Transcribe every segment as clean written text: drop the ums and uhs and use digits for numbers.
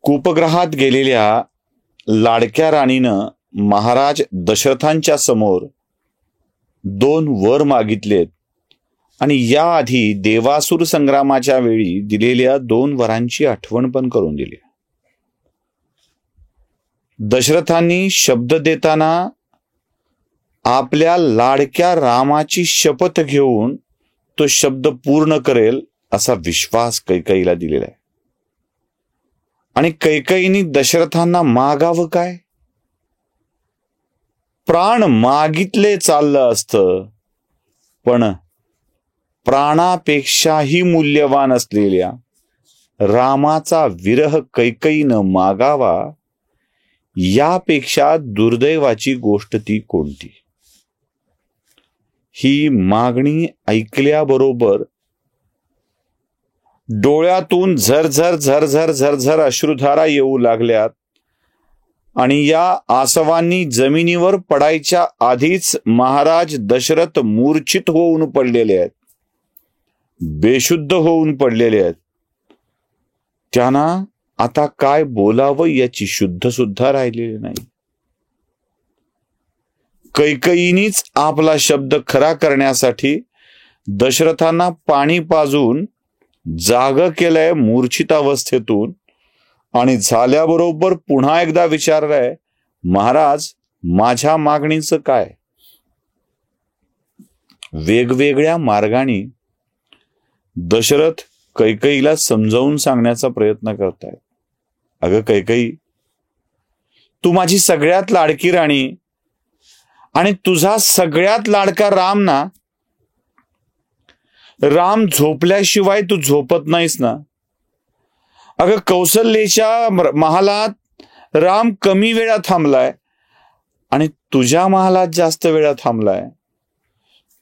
कूपगृहात गेलेल्या लाडक्या राणीनं महाराज दशरथांच्या समोर 2 वर मागितलेत आणि याआधी देवासुर संग्रामाच्या वेळी दिलेल्या 2 वरांची आठवण पण करून दिली. दशरथांनी शब्द देताना आपल्या लाडक्या रामाची शपथ घेऊन तो शब्द पूर्ण करेल असा विश्वास कैकेयीला दिलेला आहे. आणि कैकेयीने दशरथांना मागावं काय? प्राण मागितले चाललं असतं, पण प्राणापेक्षाही मूल्यवान असलेल्या रामाचा विरह कैकेयीनं मागावा, यापेक्षा दुर्दैवाची गोष्ट ती कोणती? ही मागणी ऐकल्याबरोबर डोळ्यातून झरझर झरझर झरझर अश्रुधारा येऊ लागल्यात आणि या आसवांनी जमिनीवर पडायच्या आधीच महाराज दशरथ मूर्छित होऊन पडलेले आहेत, बेशुद्ध होऊन पडलेले आहेत. त्यांना आता काय बोलावं याची शुद्ध सुद्धा राहिलेली नाही. कैकेयीनीच आपला शब्द खरा करण्यासाठी दशरथांना पाणी पाजून जाग केलंय मूर्छित अवस्थेतून आणि झाल्याबरोबर पुन्हा एकदा विचारलंय, महाराज माझ्या मागणीचं काय? वेगवेगळ्या मार्गाने दशरथ कैकेयीला समजावून सांगण्याचा प्रयत्न करतायत. अगं कैकेयी, तू माझी सगळ्यात लाडकी राणी आणि तुझा सगळ्यात लाडका राम ना, राम झोपल्याशिवाय तू झोपत नाहीस ना. अगं कौसल्याच्या महालात राम कमी वेळा थांबलाय आणि तुझ्या महालात जास्त वेळा थांबलाय.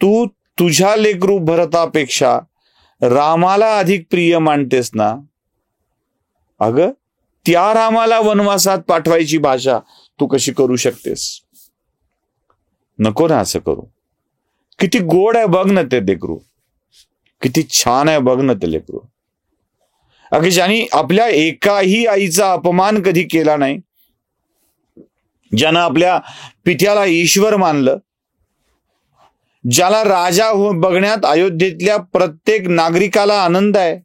तू तुझ्या लेकरू भरतापेक्षा रामाला अधिक प्रिय मानतेस ना. अगं त्या रामाला वनवासात पाठवायची भाषा तू कशी करू शकतेस? नको ना असं करू. किती गोड आहे बघ ना ते लेकरू, किती छान आहे बघ ना ते लेकरू. अगं ज्याने आपल्या एकाही आईचा अपमान कधी केला नाही, ज्यानं आपल्या पित्याला ईश्वर मानलं, ज्याला राजा बघण्यात अयोध्येतल्या प्रत्येक नागरिकाला आनंद आहे,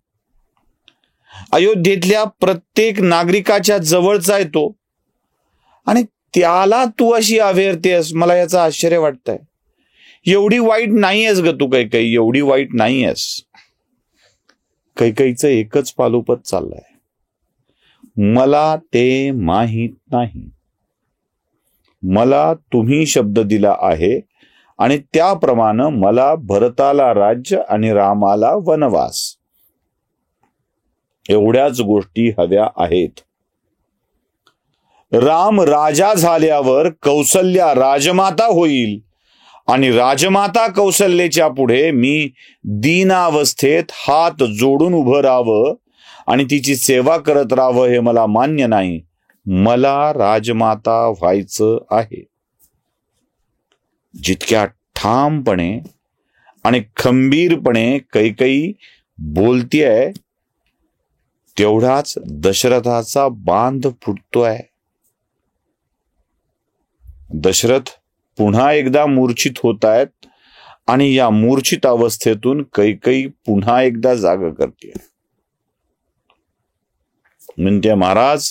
अयोध्येतल्या प्रत्येक नागरिकाच्या जवळचा आहे तो, आणि त्याला तू अशी अवेरतेस. मला याचं आश्चर्य वाटतंय. एवढी वाईट नाही आहेस ग तू कैकेयी, एवढी वाईट नाही आहेस. कैकेयीचं एकच पालोपत चाललंय, मला ते माहीत नाही. मला तुम्ही शब्द दिला आहे आणि त्याप्रमाणे मला भरताला राज्य आणि रामाला वनवास, एवढ्याच गोष्टी हव्या आहेत. राम राजा झाल्यावर कौसल्या राजमाता होईल आणि राजमाता कौसल्याच्या पुढे मी दीनावस्थेत हात जोडून उभं राहावं आणि तिची सेवा करत राहावं हे मला मान्य नाही. मला राजमाता व्हायचं आहे. जितक्या ठामपणे आणि खंबीरपणे कैकेयी बोलतीये, तेवढाच दशरथाचा बांध फुटतोय. दशरथ पुन्हा एकदा मूर्छित होत आहेत आणि या मूर्छित अवस्थेतून कैकेयी पुन्हा एकदा जाग करते. म्हणते, महाराज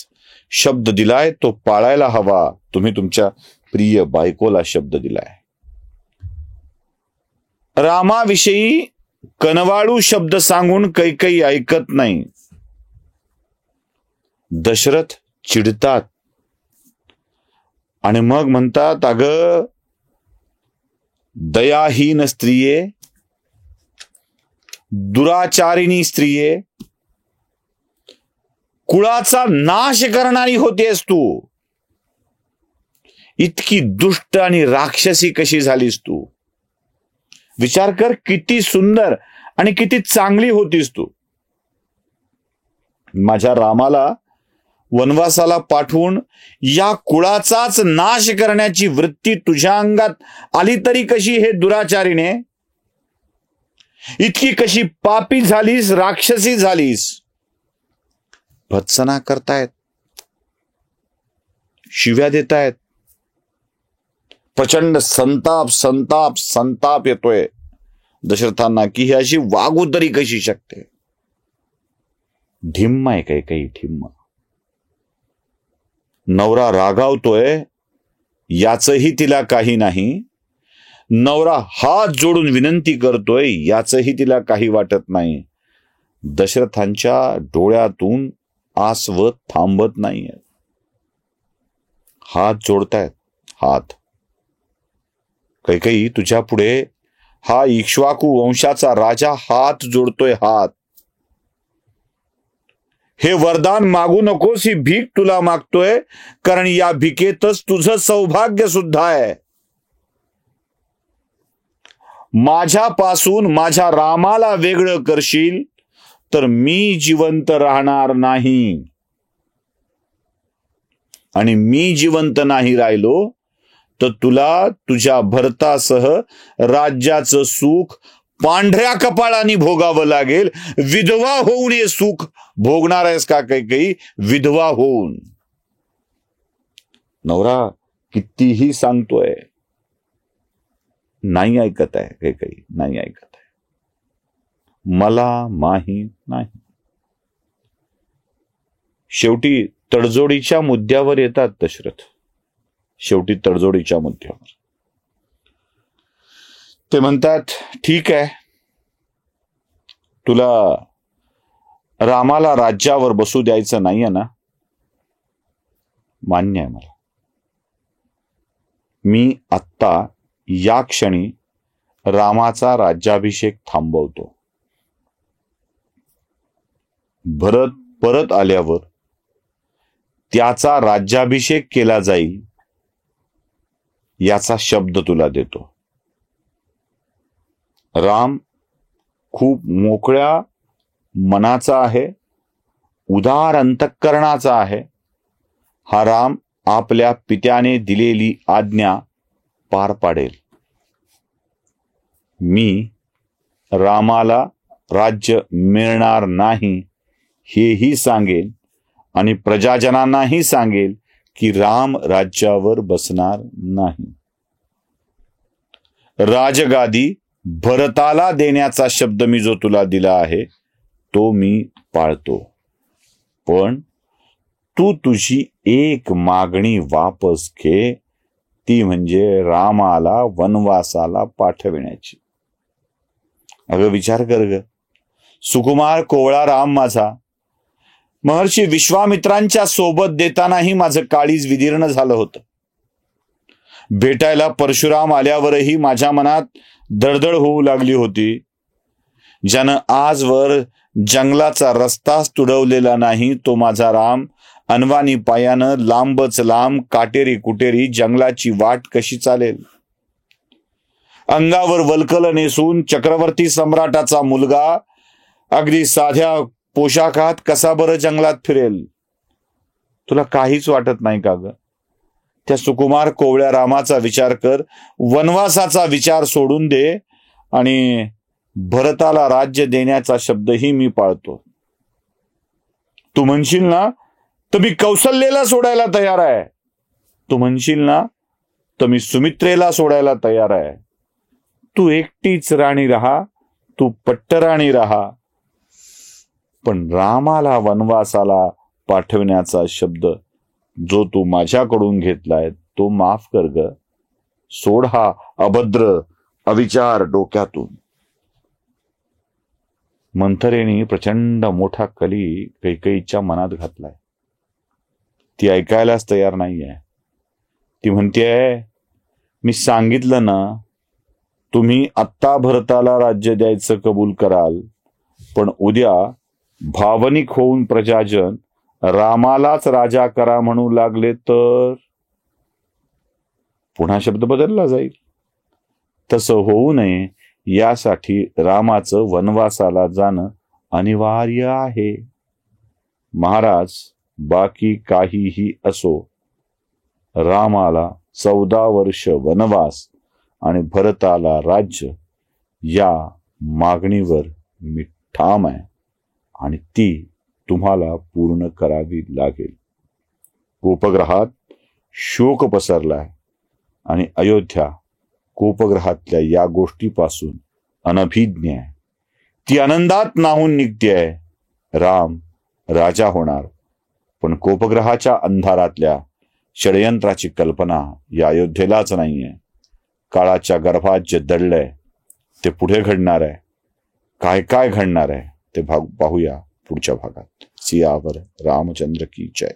शब्द दिलाय तो पाळायला हवा. तुम्ही तुमच्या प्रिय बायकोला शब्द दिलाय. रामाविषयी कनवाळू शब्द सांगून कैकेयी ऐकत नाही. दशरथ चिडतात आणि मग म्हणतात, अगं दयाहीन स्त्रिये, दुराचारिणी स्त्रिये, कुळाचा नाश करणारी होतेस तू. इतकी दुष्ट आणि राक्षसी कशी झालीस तू? विचार कर, किती सुंदर आणि किती चांगली होतीस तू. माझ्या रामाला वनवासाला पाठवून या कुळाचाच नाश करण्याची वृत्ती तुझ्या अंगात आली तरी कशी हे दुराचारीने? इतकी कशी पापी झालीस, राक्षसी झालीस? भत्सना करतायत. शिव्या देत आहेत. प्रचंड संताप संताप संताप येतोय दशरथांना की ही अशी वागू तरी कशी शकते. ढिम्म आहे काही ढिम्म. नवरा रागावतोय याचही तिला काही नाही, नवरा हात जोडून विनंती करतोय याचही तिला काही वाटत नाही. दशरथांच्या डोळ्यातून आसवत थांबत नाहीये. हात जोडतायत हात. कैकेयी तुझ्या पुढे हा इक्ष्वाकू वंशाचा राजा हात जोडतोय हात. हे वरदान मागू नकोस, ही भीक तुला मागतोय, कारण या भिकेतच तुझं सौभाग्य सुद्धा आहे. माझ्यापासून माझ्या रामाला वेगळं करशील तर मी जिवंत राहणार नाही, आणि मी जिवंत नाही राहिलो तर तुला तुझ्या भरतासह राज्याचं सुख पांढऱ्या कपाळाने भोगावं लागेल. विधवा होऊन हे सुख भोगणार आहेस का कैकेयी? विधवा होऊन. नवरा कितीही सांगतोय, नाही ऐकत आहे कैकेयी, नाही ऐकत आहे. मला माहीत नाही. शेवटी तडजोडीच्या मुद्द्यावर येतात दशरथ. शेवटी तडजोडीच्या मुद्द्यावर ते म्हणतात, ठीक आहे, तुला रामाला राज्यावर बसू द्यायचं नाहीये ना? मान्य आहे मला. मी आत्ता या क्षणी रामाचा राज्याभिषेक थांबवतो. भरत परत आल्यावर त्याचा राज्याभिषेक केला जाईल याचा शब्द तुला देतो. राम खूप मोकळ्या मनाचा आहे, उदार अंतःकरणाचा आहे. हा राम आपल्या पित्याने दिलेली आज्ञा पार पाडेल. मी रामाला राज्य मिळणार नाही हेही सांगेल, आणि प्रजाजनांनाही सांगेल की राम राज्यावर बसणार नाही. राजगादी भरताला देण्याचा शब्द मी जो तुला दिला आहे तो मी पाळतो, पण तू तुझी एक मागणी वापस घे, ती म्हणजे रामाला वनवासाला पाठविण्याची. अगं विचार कर ग, सुकुमार कोवळा राम माझा महर्षी विश्वामित्रांच्या सोबत देतानाही माझं काळीज विदीर्ण झालं होतं. भेटायला परशुराम आल्यावरही माझ्या मनात दडदड होऊ लागली होती. ज्यानं आजवर जंगलाचा रस्ताच तुडवलेला नाही तो माझा राम अनवाणी पायानं लांबच लांब काटेरी कुटेरी जंगलाची वाट कशी चालेल? अंगावर वल्कल नेसून चक्रवर्ती सम्राटाचा मुलगा अगदी साध्या पोशाखात कसा बरं जंगलात फिरेल? तुला काहीच वाटत नाही का ग? त्या सुकुमार कोवळ्या रामाचा विचार कर, वनवासाचा विचार सोडून दे, आणि भरताला राज्य देण्याचा शब्दही मी पाळतो. तू म्हणशील ना तर मी कौसल्येला सोडायला तयार आहे, तू म्हणशील ना तर मी सुमित्रेला सोडायला तयार आहे. तू एकटीच राणी राहा, तू पट्टराणी राहा, पण रामाला वनवासाला पाठवण्याचा शब्द जो तू माझ्याकडून घेतलाय तो माफ कर ग. सोड हा अभद्र अविचार डोक्यातून. मंथरेने प्रचंड मोठा कली कैकेयीच्या मनात घातलाय. ती ऐकायलाच तयार नाहीये. ती म्हणतेय, मी सांगितलं ना, तुम्ही आत्ता भरताला राज्य द्यायचं कबूल कराल, पण उद्या भावनिक होऊन प्रजाजन रामालाच राजा करा म्हणू लागले तर पुन्हा शब्द बदलला जाईल. तसं होऊ नये यासाठी रामाचं वनवासाला जाणं अनिवार्य आहे. महाराज, बाकी काहीही असो, रामाला 14 वर्ष वनवास आणि भरताला राज्य या मागणीवर मी ठाम आहे, आणि ती तुम्हाला पूर्ण करावी लागेल. उपग्रहात शोक पसरलाय आणि अयोध्या कोपग्रहातल्या या गोष्टीपासून अनभिज्ञ आहे. ती आनंदात नाहून निघतेय. राम राजा होणार, पण कोपग्रहाच्या अंधारातल्या षडयंत्राची कल्पना या अयोध्येलाच नाहीये. काळाच्या गर्भात जे दडलंय ते पुढे घडणार आहे. काय काय घडणार आहे ते पाहूया पुढच्या भागात. सियावर रामचंद्र की जय.